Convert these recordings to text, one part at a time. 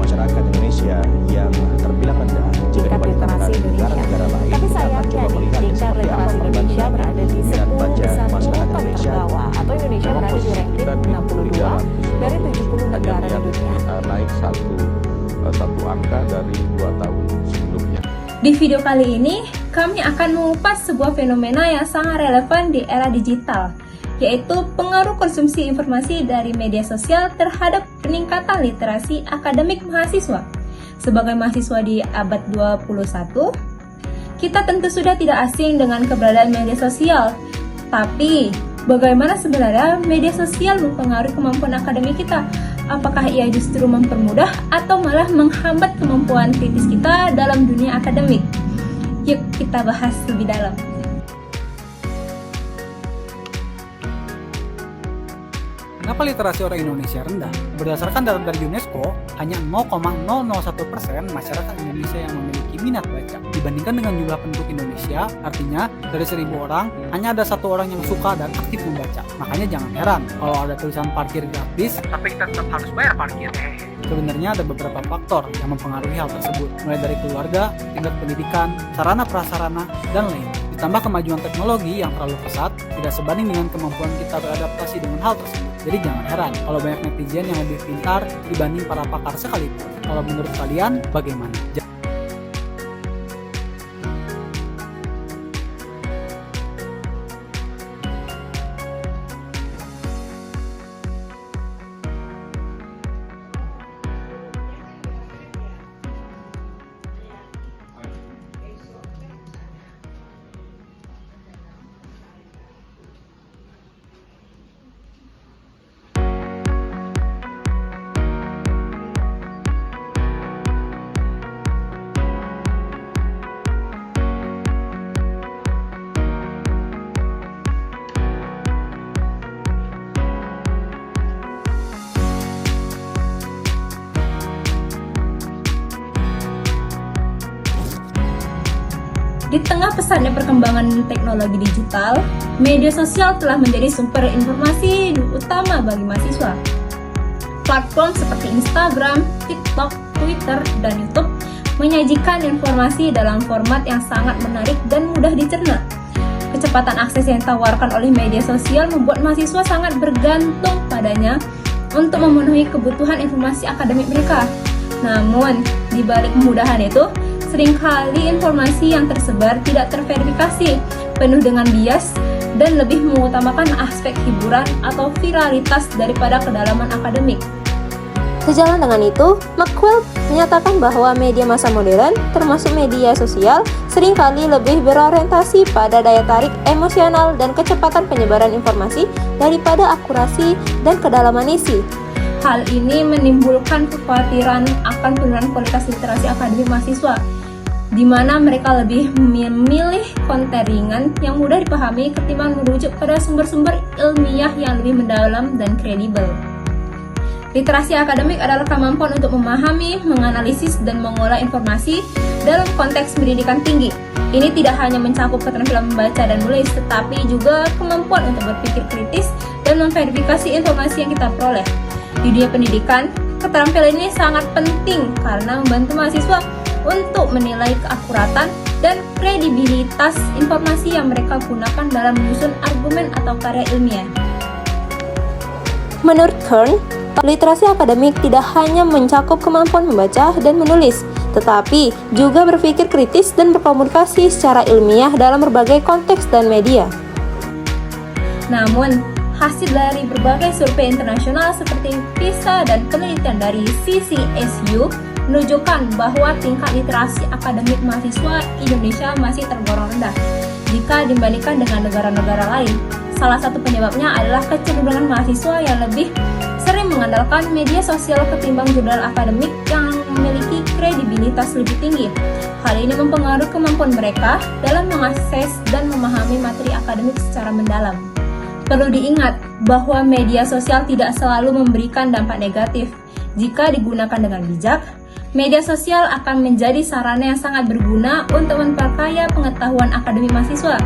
masyarakat Indonesia yang terbilang rendah jika dibandingkan dengan negara-negara lain. Tapi Kita akan sayangnya coba melihat tingkat seperti apa literasi Indonesia perbandingan berada di minat 10 baca besar masyarakat kelompok Indonesia. terbawah, atau Indonesia Memang berada di posisi ranking kita di 62 dari 70 negara di dunia. Naik satu angka dari 2 tahun sebelumnya. Di video kali ini, kami akan mengupas sebuah fenomena yang sangat relevan di era digital, yaitu pengaruh konsumsi informasi dari media sosial terhadap peningkatan literasi akademik mahasiswa. Sebagai mahasiswa di abad 21, kita tentu sudah tidak asing dengan keberadaan media sosial. Tapi, bagaimana sebenarnya media sosial mempengaruhi kemampuan akademik kita? Apakah ia justru mempermudah atau malah menghambat kemampuan kritis kita dalam dunia akademik? Yuk kita bahas lebih dalam. Kenapa literasi orang Indonesia rendah? Berdasarkan data dari UNESCO, hanya 0,001% masyarakat Indonesia yang memiliki minat baca. Dibandingkan dengan jumlah penduduk Indonesia, artinya dari 1.000 orang, hanya ada 1 orang yang suka dan aktif membaca. Makanya jangan heran kalau ada tulisan parkir gratis, tapi kita tetap harus bayar parkir. Sebenarnya ada beberapa faktor yang mempengaruhi hal tersebut, mulai dari keluarga, tingkat pendidikan, sarana prasarana, dan lain. Ditambah kemajuan teknologi yang terlalu pesat, tidak sebanding dengan kemampuan kita beradaptasi dengan hal tersebut. Jadi jangan heran kalau banyak netizen yang lebih pintar dibanding para pakar sekalipun. Kalau menurut kalian, bagaimana? Di tengah pesatnya perkembangan teknologi digital, media sosial telah menjadi sumber informasi utama bagi mahasiswa. Platform seperti Instagram, TikTok, Twitter, dan YouTube menyajikan informasi dalam format yang sangat menarik dan mudah dicerna. Kecepatan akses yang ditawarkan oleh media sosial membuat mahasiswa sangat bergantung padanya untuk memenuhi kebutuhan informasi akademik mereka. Namun, di balik kemudahan itu, seringkali informasi yang tersebar tidak terverifikasi, penuh dengan bias, dan lebih mengutamakan aspek hiburan atau viralitas daripada kedalaman akademik. Sejalan dengan itu, McQuill menyatakan bahwa media masa modern, termasuk media sosial, seringkali lebih berorientasi pada daya tarik emosional dan kecepatan penyebaran informasi daripada akurasi dan kedalaman isi. Hal ini menimbulkan kekhawatiran akan penurunan kualitas literasi akademik mahasiswa, di mana mereka lebih memilih konten ringan yang mudah dipahami ketimbang merujuk pada sumber-sumber ilmiah yang lebih mendalam dan kredibel. Literasi akademik adalah kemampuan untuk memahami, menganalisis, dan mengolah informasi dalam konteks pendidikan tinggi. Ini tidak hanya mencakup keterampilan membaca dan menulis, tetapi juga kemampuan untuk berpikir kritis dan memverifikasi informasi yang kita peroleh. Di dunia pendidikan, keterampilan ini sangat penting karena membantu mahasiswa untuk menilai keakuratan dan kredibilitas informasi yang mereka gunakan dalam menyusun argumen atau karya ilmiah. Menurut Kern, literasi akademik tidak hanya mencakup kemampuan membaca dan menulis, tetapi juga berpikir kritis dan berkomunikasi secara ilmiah dalam berbagai konteks dan media. Namun, hasil dari berbagai survei internasional seperti PISA dan penelitian dari CCSU menunjukkan bahwa tingkat literasi akademik mahasiswa Indonesia masih tergolong rendah jika dibandingkan dengan negara-negara lain. Salah satu penyebabnya adalah kecenderungan mahasiswa yang lebih sering mengandalkan media sosial ketimbang jurnal akademik yang memiliki kredibilitas lebih tinggi. Hal ini mempengaruhi kemampuan mereka dalam mengakses dan memahami materi akademik secara mendalam. Perlu diingat bahwa media sosial tidak selalu memberikan dampak negatif. Jika digunakan dengan bijak, media sosial akan menjadi sarana yang sangat berguna untuk memperkaya pengetahuan akademik mahasiswa.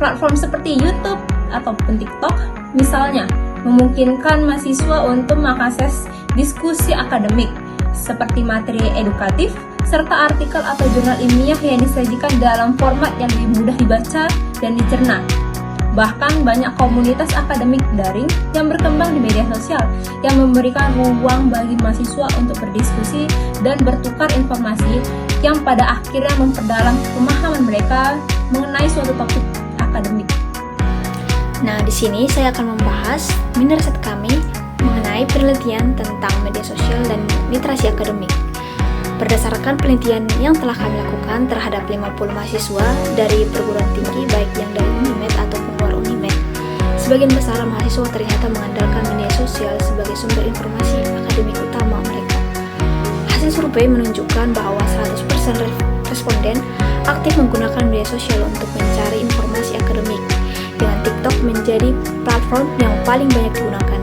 Platform seperti YouTube ataupun TikTok, misalnya, memungkinkan mahasiswa untuk mengakses diskusi akademik, seperti materi edukatif, serta artikel atau jurnal ilmiah yang disajikan dalam format yang lebih mudah dibaca dan dicerna. Bahkan banyak komunitas akademik daring yang berkembang di media sosial yang memberikan ruang bagi mahasiswa untuk berdiskusi dan bertukar informasi yang pada akhirnya memperdalam pemahaman mereka mengenai suatu topik akademik. Nah, di sini saya akan membahas mini riset kami mengenai penelitian tentang media sosial dan literasi akademik. Berdasarkan penelitian yang telah kami lakukan terhadap 50 mahasiswa dari perguruan tinggi baik yang dari Unimed ataupun luar Unimed, sebagian besar mahasiswa ternyata mengandalkan media sosial sebagai sumber informasi akademik utama mereka. Hasil survei menunjukkan bahwa 100% responden aktif menggunakan media sosial untuk mencari informasi akademik, dengan TikTok menjadi platform yang paling banyak digunakan.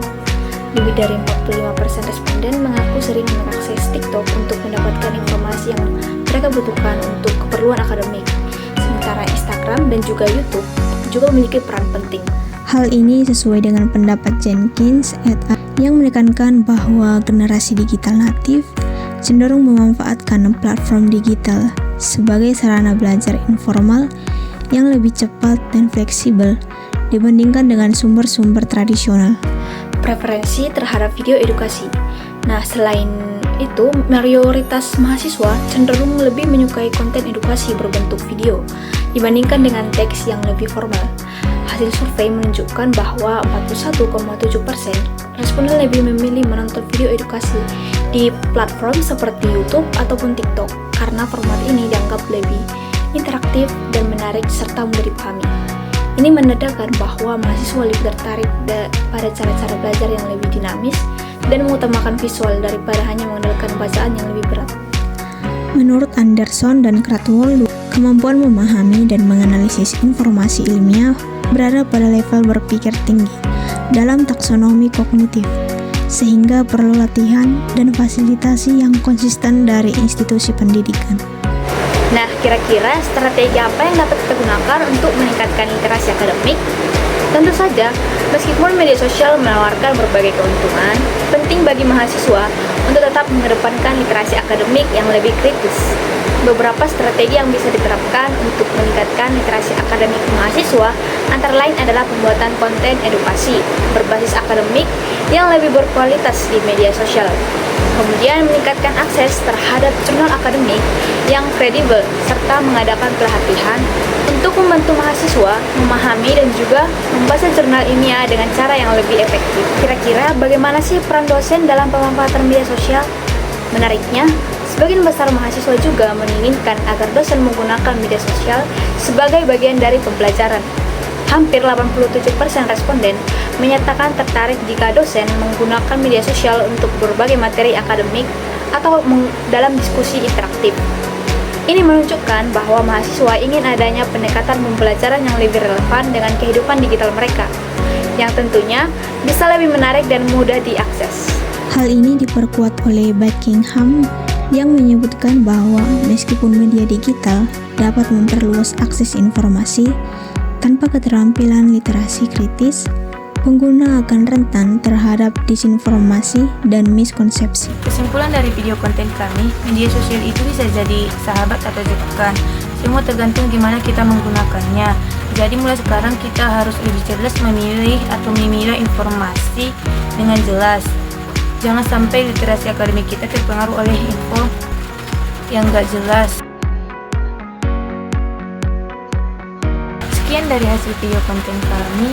Lebih dari 45% responden mengaku sering mengakses TikTok untuk mendapatkan informasi yang mereka butuhkan untuk keperluan akademik. Sementara Instagram dan juga YouTube juga memiliki peran penting. Hal ini sesuai dengan pendapat Jenkins et al. Yang menekankan bahwa generasi digital natif cenderung memanfaatkan platform digital sebagai sarana belajar informal yang lebih cepat dan fleksibel dibandingkan dengan sumber-sumber tradisional. Preferensi terhadap video edukasi. Nah, selain itu, mayoritas mahasiswa cenderung lebih menyukai konten edukasi berbentuk video dibandingkan dengan teks yang lebih formal. Hasil survei menunjukkan bahwa 41,7% responden lebih memilih menonton video edukasi di platform seperti YouTube ataupun TikTok karena format ini dianggap lebih interaktif dan menarik serta mudah dipahami. Ini menandakan bahwa mahasiswa lebih tertarik pada cara-cara belajar yang lebih dinamis dan mengutamakan visual daripada hanya mengandalkan bacaan yang lebih berat. Menurut Anderson dan Kratwell, kemampuan memahami dan menganalisis informasi ilmiah berada pada level berpikir tinggi dalam taksonomi kognitif, sehingga perlu latihan dan fasilitasi yang konsisten dari institusi pendidikan. Nah, kira-kira strategi apa yang dapat kita gunakan untuk meningkatkan literasi akademik? Tentu saja, meskipun media sosial menawarkan berbagai keuntungan, penting bagi mahasiswa untuk tetap mengedepankan literasi akademik yang lebih kritis. Beberapa strategi yang bisa diterapkan untuk meningkatkan literasi akademik mahasiswa antara lain adalah pembuatan konten edukasi berbasis akademik yang lebih berkualitas di media sosial. Kemudian meningkatkan akses terhadap jurnal akademik yang kredibel serta mengadakan pelatihan untuk membantu mahasiswa memahami dan juga membaca jurnal ilmiah dengan cara yang lebih efektif. Kira-kira bagaimana sih peran dosen dalam pemanfaatan media sosial? Menariknya, sebagian besar mahasiswa juga menginginkan agar dosen menggunakan media sosial sebagai bagian dari pembelajaran. Hampir 87% responden menyatakan tertarik jika dosen menggunakan media sosial untuk berbagai materi akademik atau dalam diskusi interaktif. Ini menunjukkan bahwa mahasiswa ingin adanya pendekatan pembelajaran yang lebih relevan dengan kehidupan digital mereka, yang tentunya bisa lebih menarik dan mudah diakses. Hal ini diperkuat oleh Buckingham yang menyebutkan bahwa meskipun media digital dapat memperluas akses informasi, tanpa keterampilan literasi kritis, pengguna akan rentan terhadap disinformasi dan miskonsepsi. Kesimpulan dari video konten kami, media sosial itu bisa jadi sahabat atau jebakan. Semua tergantung gimana kita menggunakannya. Jadi mulai sekarang kita harus lebih cerdas memilih atau memilah informasi dengan jelas. Jangan sampai literasi akademik kita terpengaruh oleh info yang gak jelas. Sekian dari hasil video konten kami.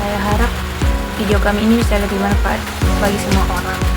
Saya harap video kami ini bisa lebih bermanfaat bagi semua orang.